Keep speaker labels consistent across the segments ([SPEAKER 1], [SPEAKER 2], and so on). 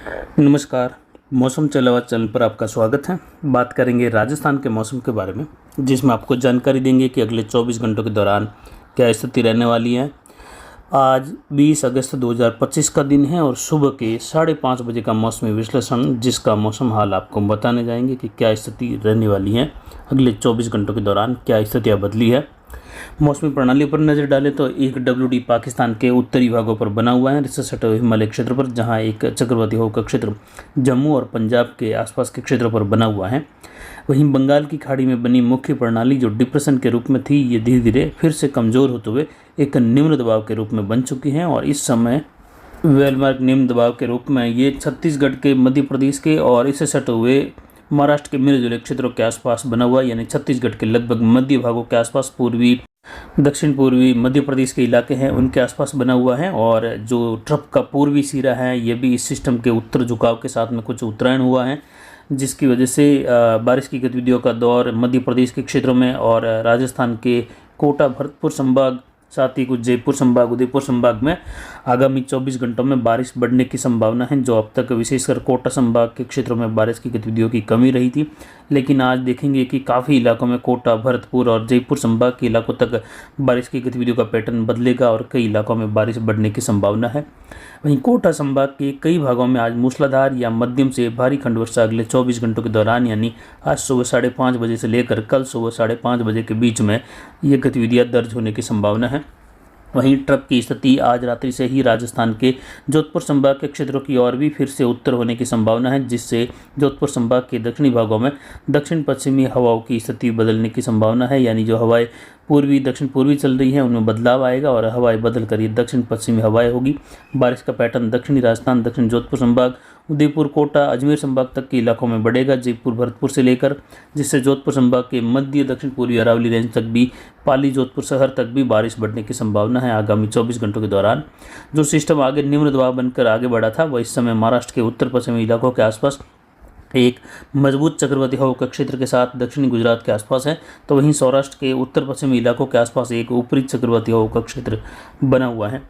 [SPEAKER 1] नमस्कार। मौसम चलावा चैनल पर आपका स्वागत है। बात करेंगे राजस्थान के मौसम के बारे में, जिसमें आपको जानकारी देंगे कि अगले 24 घंटों के दौरान क्या स्थिति रहने वाली है। आज 20 अगस्त 2025 का दिन है और सुबह के 5:30 बजे का मौसमी विश्लेषण, जिसका मौसम हाल आपको बताने जाएंगे कि क्या स्थिति रहने वाली है। अगले 24 घंटों के दौरान क्या स्थितियाँ बदली है। मौसमी प्रणाली पर नज़र डालें तो एक WD पाकिस्तान के उत्तरी भागों पर बना हुआ है, इससे सटे हुए हिमालय क्षेत्र पर, जहां एक चक्रवाती हवा का क्षेत्र जम्मू और पंजाब के आसपास के क्षेत्रों पर बना हुआ है। वहीं बंगाल की खाड़ी में बनी मुख्य प्रणाली जो डिप्रेशन के रूप में थी, ये धीरे धीरे फिर से कमज़ोर होते हुए एक निम्न दबाव के रूप में बन चुकी है और इस समय वेलमार्क निम्न दबाव के रूप में ये छत्तीसगढ़ के, मध्य प्रदेश के और इससे सटे हुए महाराष्ट्र के मिले जुले क्षेत्रों के आसपास बना हुआ है, यानी छत्तीसगढ़ के लगभग मध्य भागों के आसपास, पूर्वी दक्षिण पूर्वी मध्य प्रदेश के इलाके हैं उनके आसपास बना हुआ है। और जो ट्रफ का पूर्वी सिरा है, ये भी इस सिस्टम के उत्तर झुकाव के साथ में कुछ उत्तरायण हुआ है, जिसकी वजह से बारिश की गतिविधियों का दौर मध्य प्रदेश के क्षेत्रों में और राजस्थान के कोटा, भरतपुर संभाग, साथ ही कुछ जयपुर संभाग, उदयपुर संभाग में आगामी 24 घंटों में बारिश बढ़ने की संभावना है। जो अब तक विशेषकर कोटा संभाग के क्षेत्रों में बारिश की गतिविधियों की कमी रही थी, लेकिन आज देखेंगे कि काफ़ी इलाकों में कोटा, भरतपुर और जयपुर संभाग के इलाकों तक बारिश की गतिविधियों का पैटर्न बदलेगा और कई इलाकों में बारिश बढ़ने की संभावना है। वहीं कोटा संभाग के कई भागों में आज मूसलाधार या मध्यम से भारी खंड वर्षा अगले 24 घंटों के दौरान, यानी आज सुबह 5:30 बजे से लेकर कल सुबह 5:30 बजे के बीच में ये गतिविधियां दर्ज होने की संभावना है। वहीं ट्रफ की स्थिति आज रात्रि से ही राजस्थान के जोधपुर संभाग के क्षेत्रों की ओर भी फिर से उत्तर होने की संभावना है, जिससे जोधपुर संभाग के दक्षिणी भागों में दक्षिण पश्चिमी हवाओं की स्थिति बदलने की संभावना है, यानी जो हवाएं पूर्वी दक्षिण पूर्वी चल रही हैं उनमें बदलाव आएगा और हवाएं बदल कर ये दक्षिण पश्चिमी हवाएं होगी। बारिश का पैटर्न दक्षिणी राजस्थान, दक्षिण जोधपुर संभाग, उदयपुर, कोटा, अजमेर संभाग तक के इलाकों में बढ़ेगा, जयपुर, भरतपुर से लेकर, जिससे जोधपुर संभाग के मध्य दक्षिण पूर्वी अरावली रेंज तक भी, पाली, जोधपुर शहर तक भी बारिश बढ़ने की संभावना है आगामी 24 घंटों के दौरान। जो सिस्टम आगे निम्न दबाव बनकर आगे बढ़ा था, वह इस समय महाराष्ट्र के उत्तर पश्चिमी इलाकों के आसपास एक मजबूत चक्रवाती हवा का क्षेत्र के साथ दक्षिणी गुजरात के आसपास है, तो वहीं सौराष्ट्र के उत्तर पश्चिमी इलाकों के आसपास एक ऊपरी चक्रवाती हवा का क्षेत्र बना हुआ है।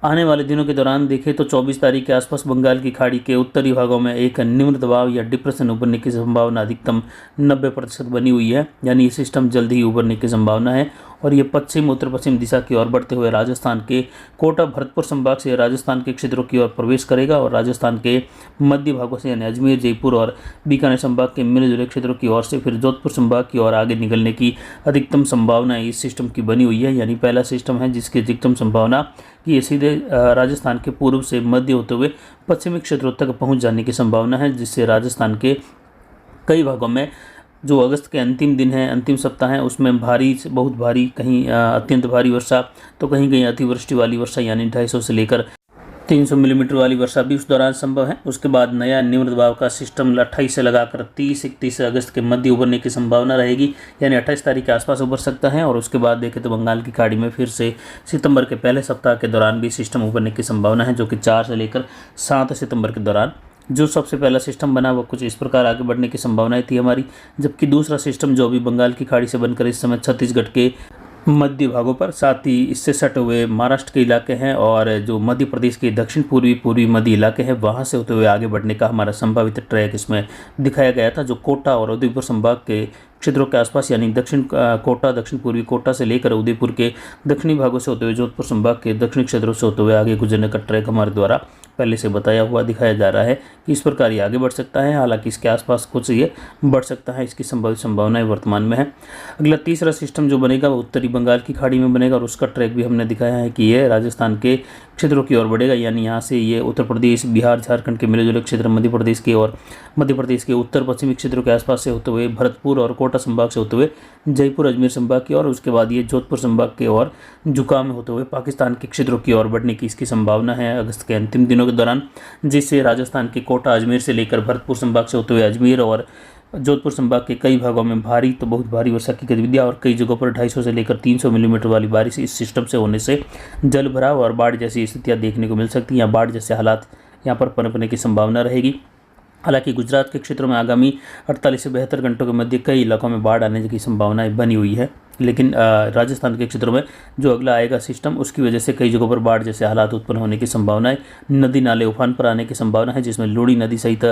[SPEAKER 1] आने वाले दिनों के दौरान देखें तो 24 तारीख के आसपास बंगाल की खाड़ी के उत्तरी भागों में एक निम्न दबाव या डिप्रेशन उभरने की संभावना अधिकतम 90% बनी हुई है, यानी ये सिस्टम जल्द ही उभरने की संभावना है और ये पश्चिम उत्तर पश्चिम दिशा की ओर बढ़ते हुए राजस्थान के कोटा, भरतपुर संभाग से राजस्थान के क्षेत्रों की ओर प्रवेश करेगा और राजस्थान के मध्य भागों से, यानी अजमेर, जयपुर और बीकानेर संभाग के मिले जुले क्षेत्रों की ओर से फिर जोधपुर संभाग की ओर आगे निकलने की अधिकतम संभावना इस सिस्टम की बनी हुई है। यानी पहला सिस्टम है जिसकी अधिकतम संभावना कि ये सीधे राजस्थान के पूर्व से मध्य होते हुए पश्चिमी क्षेत्रों तक पहुंच जाने की संभावना है, जिससे राजस्थान के कई भागों में जो अगस्त के अंतिम दिन है, अंतिम सप्ताह है, उसमें भारी से बहुत भारी, कहीं अत्यंत भारी वर्षा, तो कहीं कहीं अतिवृष्टि वाली वर्षा, यानी 250 से लेकर 300 मिलीमीटर वाली वर्षा भी उस दौरान संभव है। उसके बाद नया निम्न दबाव का सिस्टम 28 से लगाकर 30-31 अगस्त के मध्य उभरने की संभावना रहेगी, यानी 28 तारीख के आसपास उभर सकता है। और उसके बाद देखें तो बंगाल की खाड़ी में फिर से सितंबर के पहले सप्ताह के दौरान भी सिस्टम उभरने की संभावना है, जो कि 4 से लेकर 7 सितंबर के दौरान जो सबसे पहला सिस्टम बना वो कुछ इस प्रकार आगे बढ़ने की संभावनाएं थी हमारी, जबकि दूसरा सिस्टम जो अभी बंगाल की खाड़ी से बनकर इस समय छत्तीसगढ़ के मध्य भागों पर, साथ ही इससे सटे हुए महाराष्ट्र के इलाके हैं और जो मध्य प्रदेश के दक्षिण पूर्वी मध्य इलाके हैं, वहां से होते हुए आगे बढ़ने का हमारा संभावित ट्रैक इसमें दिखाया गया था, जो कोटा और उदयपुर संभाग के क्षेत्रों के आसपास, यानी दक्षिण कोटा, दक्षिण पूर्वी कोटा से लेकर उदयपुर के दक्षिणी भागों से होते हुए जोधपुर संभाग के दक्षिणी क्षेत्रों से होते हुए आगे गुजरने का ट्रैक हमारे द्वारा पहले से बताया हुआ दिखाया जा रहा है कि इस प्रकार ये आगे बढ़ सकता है। हालांकि इसके आसपास कुछ ये बढ़ सकता है, इसकी संभावित संभावनाएं वर्तमान में है। अगला तीसरा सिस्टम जो बनेगा वो उत्तरी बंगाल की खाड़ी में बनेगा और उसका ट्रैक भी हमने दिखाया है कि ये राजस्थान के क्षेत्रों की ओर बढ़ेगा, यानी यहाँ से ये उत्तर प्रदेश, बिहार, झारखंड के मिले जुले क्षेत्र, मध्य प्रदेश के और मध्य प्रदेश के उत्तर पश्चिमी क्षेत्रों के आसपास से होते हुए भरतपुर और कोटा संभाग से होते हुए जयपुर, अजमेर संभाग की ओर, उसके बाद ये जोधपुर संभाग के और झुकाव में होते हुए पाकिस्तान के क्षेत्रों की ओर बढ़ने की इसकी संभावना है अगस्त के अंतिम दिनों के दौरान, जिससे राजस्थान के कोटा, अजमेर से लेकर भरतपुर संभाग से होते हुए अजमेर और जोधपुर संभाग के कई भागों में भारी तो बहुत भारी वर्षा की गतिविधियां और कई जगहों पर 250 से लेकर 300 मिलीमीटर वाली बारिश इस सिस्टम से होने से जल भराव और बाढ़ जैसी स्थितियां देखने को मिल सकती हैं या बाढ़ जैसे हालात यहाँ पर पनपने की संभावना रहेगी। हालांकि गुजरात के क्षेत्रों में आगामी 48 से 72 घंटों के मध्य कई इलाकों में बाढ़ आने की संभावनाएं बनी हुई है। लेकिन राजस्थान के क्षेत्रों में जो अगला आएगा सिस्टम, उसकी वजह से कई जगहों पर बाढ़ जैसे हालात उत्पन्न होने की संभावना है। नदी नाले उफान पर आने की संभावना है, जिसमें लूणी नदी सहित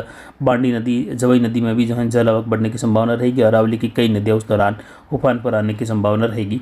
[SPEAKER 1] बांडी नदी, जवई नदी में भी जो है जल आवक बढ़ने की संभावना रहेगी। अरावली की कई नदियाँ उस दौरान उफान पर आने की संभावना रहेगी।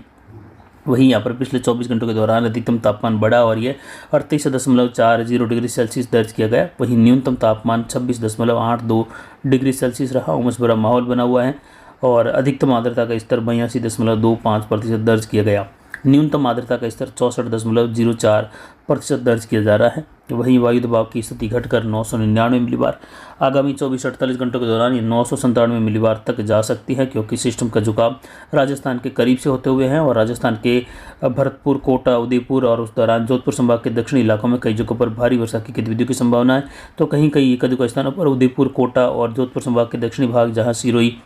[SPEAKER 1] वहीं यहाँ पर पिछले 24 घंटों के दौरान अधिकतम तापमान बढ़ा और ये 38.40 डिग्री सेल्सियस दर्ज किया गया। वहीं न्यूनतम तापमान 26.82 डिग्री सेल्सियस रहा। उमस भरा माहौल बना हुआ है और अधिकतम आर्द्रता का स्तर 82.25% दर्ज किया गया। न्यूनतम आर्द्रता का स्तर 64.04% दर्ज किया जा रहा है। वहीं वायु दबाव की स्थिति घटकर 999 मिलीबार, आगामी 24-48 घंटों के दौरान ये 997 मिलीबार तक जा सकती है, क्योंकि सिस्टम का झुकाव राजस्थान के करीब से होते हुए हैं और राजस्थान के भरतपुर, कोटा, उदयपुर और उस दौरान जोधपुर संभाग के दक्षिणी इलाकों में कई जगहों पर भारी वर्षा की गतिविधियों की संभावना है। तो कहीं कहीं एक अधिक स्थानों पर उदयपुर, कोटा और जोधपुर संभाग के दक्षिणी भाग, जहाँ सिरोही,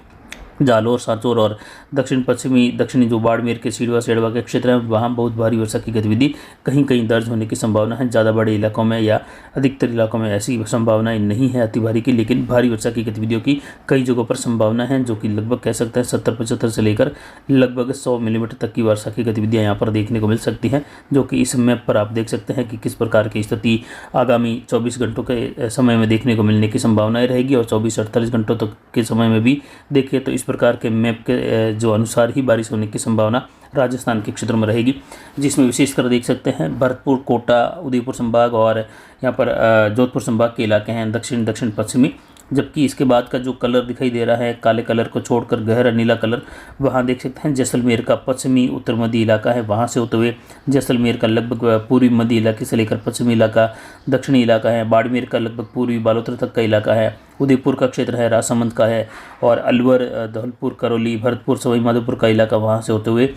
[SPEAKER 1] जालोर, सांचौर और दक्षिणी जो बाड़मेर के सेड़वा के क्षेत्र हैं, वहाँ बहुत भारी वर्षा की गतिविधि कहीं कहीं दर्ज होने की संभावना है। ज़्यादा बड़े इलाकों में या अधिकतर इलाकों में ऐसी संभावनाएं नहीं है अति भारी की, लेकिन भारी वर्षा की गतिविधियों की कई जगहों पर संभावना है, जो कि लगभग कह सकते हैं 70-75 से लेकर लगभग 100 मिलीमीटर तक की वर्षा की गतिविधियाँ यहाँ पर देखने को मिल सकती हैं, जो कि इस मैप पर आप देख सकते हैं कि किस प्रकार की स्थिति आगामी 24 घंटों के समय में देखने को मिलने की संभावनाएं रहेगी। और 24-48 घंटों तक के समय में भी देखिए तो इस प्रकार के मैप के जो अनुसार ही बारिश होने की संभावना राजस्थान के क्षेत्रों में रहेगी, जिसमें विशेषकर देख सकते हैं भरतपुर, कोटा, उदयपुर संभाग और यहाँ पर जोधपुर संभाग के इलाके हैं दक्षिण पश्चिमी। जबकि इसके बाद का जो कलर दिखाई दे रहा है, काले कलर को छोड़कर गहरा नीला कलर, वहाँ देख सकते हैं जैसलमेर का पश्चिमी उत्तर मध्य इलाका है, वहाँ से होते हुए जैसलमेर का लगभग पूर्वी मध्य इलाके से लेकर पश्चिमी इलाका, दक्षिणी इलाका है, बाड़मेर का लगभग पूर्वी बालोतर तक का इलाका है, उदयपुर का क्षेत्र है, राजसमंद का है और अलवर, धौलपुर, करौली, भरतपुर, सवाई माधोपुर का इलाका, वहाँ से होते हुए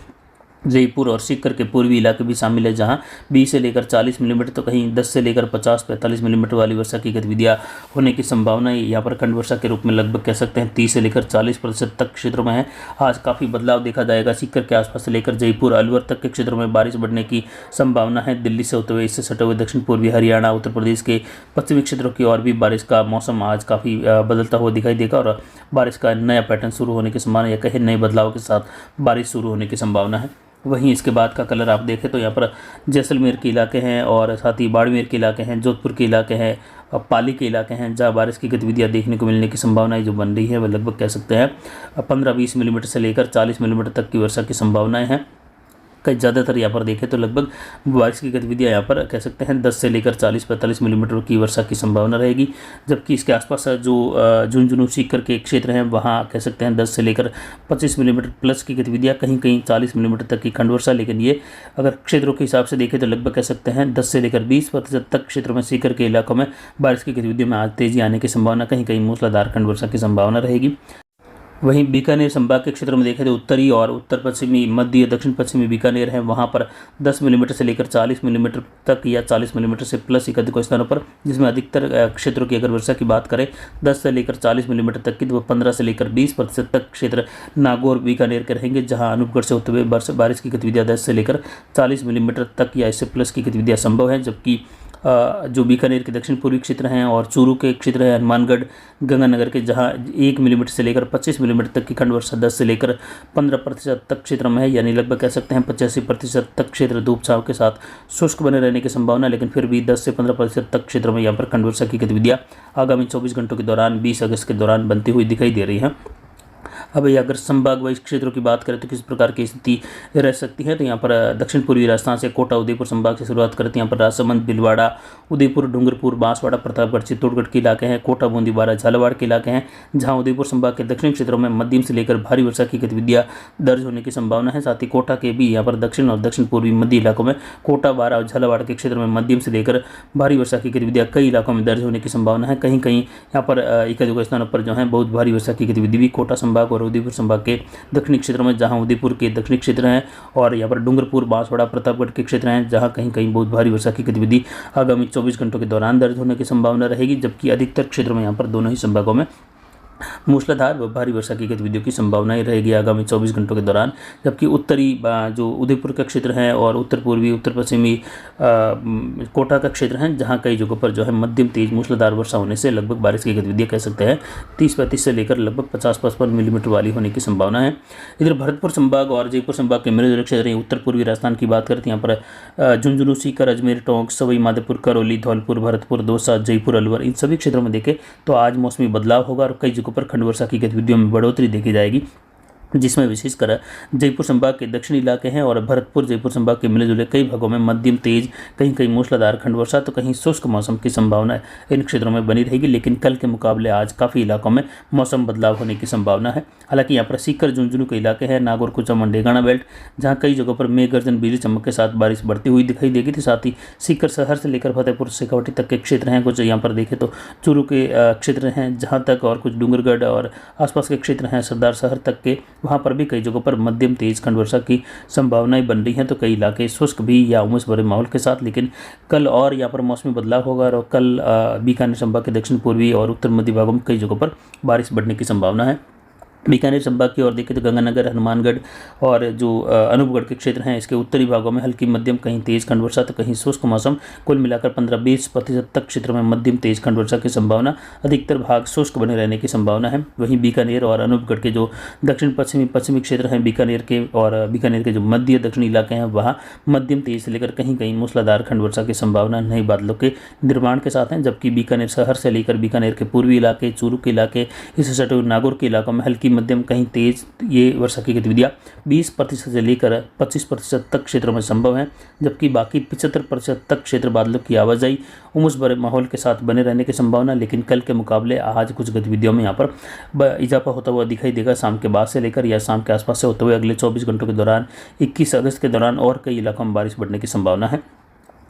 [SPEAKER 1] जयपुर और सीकर के पूर्वी इलाके भी शामिल है, जहां 20 से लेकर 40 मिलीमीटर तो कहीं 10 से लेकर 50-45 मिलीमीटर वाली वर्षा की गतिविधियां होने की संभावना है। यहाँ पर खंड वर्षा के रूप में लगभग कह सकते हैं 30 से लेकर 40% तक क्षेत्रों में है। आज काफ़ी बदलाव देखा जाएगा। सीकर के आसपास से लेकर जयपुर, अलवर तक के क्षेत्रों में बारिश बढ़ने की संभावना है। दिल्ली से होते हुए, इससे सटे हुए दक्षिण पूर्वी हरियाणा, उत्तर प्रदेश के पश्चिमी क्षेत्रों की और भी बारिश का मौसम आज काफ़ी बदलता हुआ दिखाई देगा और बारिश का नया पैटर्न शुरू होने की संभावना या कहीं नए बदलाव के साथ बारिश शुरू होने की संभावना है। वहीं इसके बाद का कलर आप देखें तो यहाँ पर जैसलमेर के इलाके हैं और साथ ही बाड़मेर के इलाके हैं, जोधपुर के इलाके हैं और पाली के इलाके हैं, जहाँ बारिश की गतिविधियाँ देखने को मिलने की संभावनाएं जो बन रही है वह लगभग कह सकते हैं 15-20 मिलीमीटर से लेकर 40 मिलीमीटर तक की वर्षा की संभावनाएं हैं। कई ज़्यादातर यहाँ पर देखें तो लगभग बारिश की गतिविधियाँ यहाँ पर कह सकते हैं 10 से लेकर 40-45 मिलीमीटर की वर्षा की संभावना रहेगी। जबकि इसके आसपास जो झुंझुनू, सीकर के क्षेत्र हैं, वहाँ कह सकते हैं 10 से लेकर 25 मिलीमीटर प्लस की गतिविधियाँ, कहीं कहीं 40 मिलीमीटर तक की खंड वर्षा। लेकिन ये अगर क्षेत्रों के हिसाब से देखें तो लगभग कह सकते हैं 10 से लेकर 20% तक क्षेत्रों में, सीकर के इलाकों में बारिश की गतिविधियों में आज तेजी आने की संभावना, कहीं कहीं मूसलाधार खंड वर्षा की संभावना रहेगी। वहीं बीकानेर संभाग के क्षेत्र में देखें तो उत्तरी और उत्तर पश्चिमी, मध्य, दक्षिण पश्चिमी बीकानेर है, वहाँ पर 10 मिलीमीटर से लेकर 40 मिलीमीटर तक या 40 मिलीमीटर से प्लस एक अधिक स्थानों पर, जिसमें अधिकतर क्षेत्रों की अगर वर्षा की बात करें 10 से लेकर 40 मिलीमीटर तक की, तो 15 से लेकर 20% तक क्षेत्र नागौर, बीकानेर के रहेंगे, जहाँ अनूपगढ़ से होते हुए बारिश की गतिविधियाँ 10 से लेकर 40 मिलीमीटर तक या इससे प्लस की गतिविधियाँ संभव है। जबकि जो बीकानेर के दक्षिण पूर्वी क्षेत्र हैं और चूरू के क्षेत्र है, हनुमानगढ़, गंगानगर के, जहां 1 मिलीमीटर से लेकर 25 मिलीमीटर तक की खंड वर्षा 10 से लेकर 15% तक क्षेत्र में है, यानी लगभग कह सकते हैं 85% तक क्षेत्र धूप छांव के साथ शुष्क बने रहने की संभावना। लेकिन फिर भी 10 से 15% तक क्षेत्र में यहाँ पर खंड वर्षा की गतिविधियाँ आगामी 24 घंटों के दौरान 20 अगस्त के दौरान बनती हुई दिखाई दे रही हैं। अब अगर संभाग वाइज क्षेत्रों की बात करें तो किस प्रकार की स्थिति रह सकती है, तो यहाँ पर दक्षिण पूर्वी राजस्थान से कोटा, उदयपुर संभाग से शुरुआत करते हैं। यहाँ पर राजसमंद, भीलवाड़ा, उदयपुर, डूंगरपुर, बांसवाड़ा, प्रतापगढ़, चित्तौड़गढ़ के इलाके हैं, कोटा, बूंदी, बारा, झालावाड़ के इलाके हैं, जहाँ उदयपुर संभाग के दक्षिणी क्षेत्रों में मध्यम से लेकर भारी वर्षा की गतिविधियाँ दर्ज होने की संभावना है। साथ ही कोटा के भी यहाँ पर दक्षिण और दक्षिण पूर्वी मध्य इलाकों में, कोटा, बारा और झालावाड़ के क्षेत्र में मध्यम से लेकर भारी वर्षा की गतिविधियाँ कई इलाकों में दर्ज होने की संभावना है। कहीं कहीं यहाँ पर एक दो स्थानों पर जो है बहुत भारी वर्षा की गतिविधि भी कोटा संभाग और उदयपुर संभाग के दक्षिणी क्षेत्रों में, जहां उदयपुर के दक्षिणी क्षेत्र हैं और यहाँ पर डूंगरपुर, बांसवाड़ा, प्रतापगढ़ के क्षेत्र हैं, जहां कहीं कहीं बहुत भारी वर्षा की गतिविधि आगामी 24 घंटों के दौरान दर्ज होने की संभावना रहेगी। जबकि अधिकतर क्षेत्रों में यहाँ पर दोनों ही संभागों में मूसलाधार व भारी वर्षा की गतिविधियों की संभावना रहेगी आगामी 24 घंटों के दौरान। जबकि उत्तरी जो उदयपुर का क्षेत्र है और उत्तर पूर्वी उत्तर पश्चिमी कोटा का क्षेत्र है, जहां कई जगहों पर जो है मध्यम तेज मूसलाधार वर्षा होने से लगभग बारिश की गतिविधियां कह सकते हैं 30-35 से लेकर लगभग 50-55 मिलीमीटर वाली होने की संभावना है। इधर भरतपुर संभाग और जयपुर संभाग के मिले जुले क्षेत्र हैं। उत्तर पूर्वी राजस्थान की बात करते हैं, यहाँ पर झुंझुनू, सीकर, अजमेर, टोंक, सवाई माधोपुर, करौली, धौलपुर, भरतपुर, दौसा, जयपुर, अलवर, इन सभी क्षेत्रों में देखें तो आज मौसमी बदलाव होगा और कई जगहों पर खंड वर्षा की गतिविधियों में बढ़ोतरी देखी जाएगी, जिसमें विशेषकर जयपुर संभाग के दक्षिणी इलाके हैं और भरतपुर जयपुर संभाग के मिले जुले कई भागों में मध्यम तेज, कहीं कहीं मूसलाधार खंड वर्षा तो कहीं शुष्क मौसम की संभावना इन क्षेत्रों में बनी रहेगी। लेकिन कल के मुकाबले आज काफ़ी इलाकों में मौसम बदलाव होने की संभावना है। हालांकि यहाँ पर सीकर, झुंझुनू के इलाके हैं, नागौर, कुचा, मंडेगाना बेल्ट, जहाँ कई जगहों पर मेघ गर्जन, बिजली चमक के साथ बारिश बढ़ती हुई दिखाई देगी। तो साथ ही सीकर शहर से लेकर फतेहपुर शेखावटी तक के क्षेत्र हैं, कुछ यहाँ पर देखें तो चूरू के क्षेत्र हैं जहाँ तक, और कुछ डूंगरगढ़ और आसपास के क्षेत्र हैं सरदार शहर तक के, वहाँ पर भी कई जगहों पर मध्यम तेज खंड वर्षा की संभावनाएं बन रही हैं। तो कई इलाके शुष्क भी या उमस भरे माहौल के साथ, लेकिन कल और यहाँ पर मौसमी बदलाव होगा और कल बीकानेर संभाग के दक्षिण पूर्वी और उत्तर मध्य भागों में कई जगहों पर बारिश बढ़ने की संभावना है। बीकानेर संभाग की ओर देखें तो गंगानगर, हनुमानगढ़ और जो अनूपगढ़ के क्षेत्र हैं, इसके उत्तरी भागों में हल्की मध्यम कहीं तेज खंड वर्षा तो कहीं शुष्क मौसम, कुल मिलाकर 15-20% तक क्षेत्रों में मध्यम तेज खंड वर्षा की संभावना, अधिकतर भाग शुष्क बने रहने की संभावना है। वहीं बीकानेर और अनूपगढ़ के जो दक्षिण पश्चिमी क्षेत्र हैं बीकानेर के, और बीकानेर के जो मध्य दक्षिणी इलाके हैं, वहाँ मध्यम तेज से लेकर कहीं कहीं मूसलाधार खंड वर्षा की संभावना नए बादलों के निर्माण के साथ हैं। जबकि बीकानेर शहर से लेकर बीकानेर के पूर्वी इलाके, चूरू के इलाके, इससे सटे नागौर के इलाकों में हल्की मध्यम कहीं तेज ये वर्षा की गतिविधियां 20% से लेकर 25% तक क्षेत्रों में संभव है। जबकि बाकी 75% तक क्षेत्र बादलों की आवाजाही, उमस भरे माहौल के साथ बने रहने की संभावना। लेकिन कल के मुकाबले आज कुछ गतिविधियों में यहाँ पर इजाफा होता हुआ दिखाई देगा। शाम के बाद से लेकर या शाम के आसपास से होते हुए अगले 24 घंटों के दौरान 21 अगस्त के दौरान और कई इलाकों में बारिश बढ़ने की संभावना है।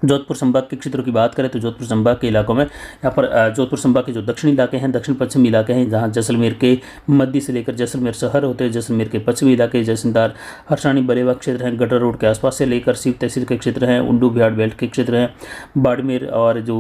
[SPEAKER 1] जोधपुर संभाग के क्षेत्रों की बात करें तो जोधपुर संभाग के इलाकों में यहाँ पर जोधपुर संभाग के जो दक्षिणी इलाके हैं, दक्षिण पश्चिमी इलाके हैं, जहाँ जैसलमेर के मध्य से लेकर जैसलमेर शहर होते हैं, जैसलमेर के पश्चिमी इलाके जैसलदार, हरसाणी, बरेवा क्षेत्र हैं, गटर रोड के आसपास से लेकर शिव तहसील के क्षेत्र हैं, उंडू बिहाड़ बेल्ट के क्षेत्र हैं, बाड़मेर और जो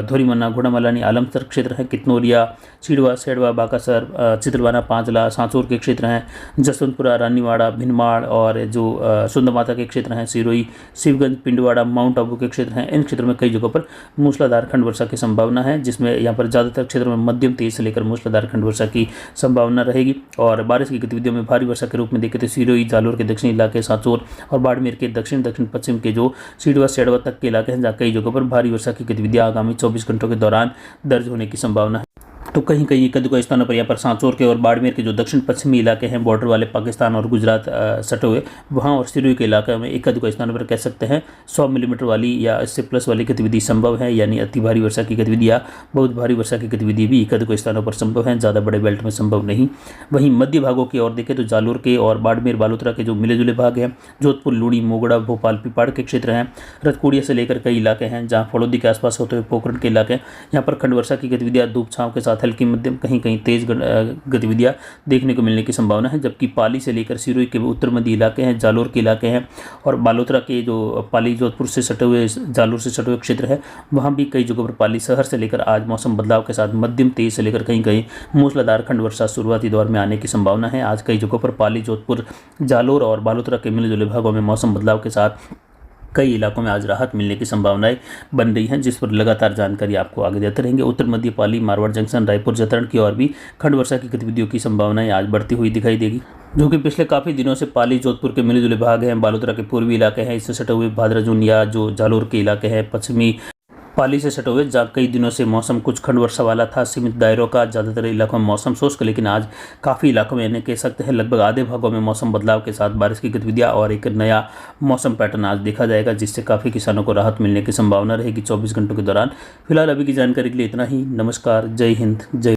[SPEAKER 1] धोरीमन्ना, घोड़ामलानी, आलमसर क्षेत्र हैं, कितनौरिया, छिड़वा, सेड़वा, बाकासर, चित्रवाना, पांचला, सांचौर के क्षेत्र हैं, जसवंतपुरा, रानीवाड़ा, भिनमाड़ और जो सुंदरमाता के क्षेत्र हैं, सिरोही, शिवगंज, पिंडवाड़ा, माउंट आबू के क्षेत्र हैं। इन क्षेत्रों में कई जगहों पर मूसलाधार खंड वर्षा की संभावना है, जिसमें यहाँ पर ज़्यादातर क्षेत्रों में मध्यम तेज से लेकर मूसलाधार खंड वर्षा की संभावना रहेगी। और बारिश की गतिविधियों में भारी वर्षा के रूप में देखें तो सिरोही, जालोर के दक्षिणी इलाके, सांचौर और बाड़मेर के दक्षिण पश्चिम के जो सीडवा सेड़वा तक के इलाके हैं, जहाँ कई जगहों पर भारी वर्षा की गतिविधियाँ आगामी 24 घंटों के दौरान दर्ज होने की संभावना है। तो कहीं कहीं एक दुका स्थानों पर यहाँ पर सांचौर के और बाड़मेर के जो दक्षिण पश्चिमी इलाके हैं, बॉर्डर वाले पाकिस्तान और गुजरात सटे हुए, वहाँ और सिरोही के इलाके में एक दुका स्थानों पर कह सकते हैं 100 मिलीमीटर वाली या इससे प्लस वाली गतिविधि संभव है, यानी अति भारी वर्षा की गतिविधि या बहुत भारी वर्षा की गतिविधि भी एक दुका स्थानों पर संभव है, ज़्यादा बड़े बेल्ट में संभव नहीं। वहीं मध्य भागों की ओर देखें तो जालोर के और बाड़मेर, बालोतरा के जो मिले जुले भाग हैं, जोधपुर, लूणी, मोगड़ा, भोपाल, पिपाड़ के क्षेत्र हैं, रतकुड़िया से लेकर कई इलाके हैं, जहाँ फड़ौदी के आसपास होते हुए पोखरण के इलाके, यहाँ पर खंड वर्षा की गतिविधियाँ धूप छाँव के साथ हल्की मध्यम कहीं कहीं तेज गतिविधियां देखने को मिलने की संभावना है। जबकि पाली से लेकर सिरोही के उत्तर मध्य इलाके हैं, जालोर के इलाके हैं और बालोतरा के जो पाली जोधपुर से सटे हुए, जालोर से सटे हुए क्षेत्र है, वहां भी कई जगहों पर पाली शहर से लेकर आज मौसम बदलाव के साथ मध्यम तेज से लेकर कहीं कहीं मूसलाधार खंड वर्षा शुरुआती दौर में आने की संभावना है। आज कई जगहों पर पाली, जोधपुर, जालोर और बालोतरा के मिले जुले भागों में मौसम बदलाव के साथ कई इलाकों में आज राहत मिलने की संभावनाएं बन रही हैं, जिस पर लगातार जानकारी आपको आगे देते रहेंगे। उत्तर मध्य पाली, मारवाड़ जंक्शन, रायपुर, जतरण की ओर भी खंड वर्षा की गतिविधियों की संभावनाएं आज बढ़ती हुई दिखाई देगी, जो कि पिछले काफ़ी दिनों से पाली, जोधपुर के मिले जुले भाग हैं, बालोतरा के पूर्वी इलाके हैं, इससे सटे हुए भादराजून या जो जालोर के इलाके हैं, पश्चिमी पाली से सटे हुए, जहाँ कई दिनों से मौसम कुछ खंड वर्षा वाला था, सीमित दायरों का, ज़्यादातर इलाकों में मौसम शुष्क, लेकिन आज काफ़ी इलाकों में यानी कह सकते हैं लगभग आधे भागों में मौसम बदलाव के साथ बारिश की गतिविधियाँ और एक नया मौसम पैटर्न आज देखा जाएगा, जिससे काफ़ी किसानों को राहत मिलने की संभावना रहेगी 24 घंटों के दौरान। फिलहाल अभी की जानकारी के लिए इतना ही। नमस्कार, जय हिंद, जय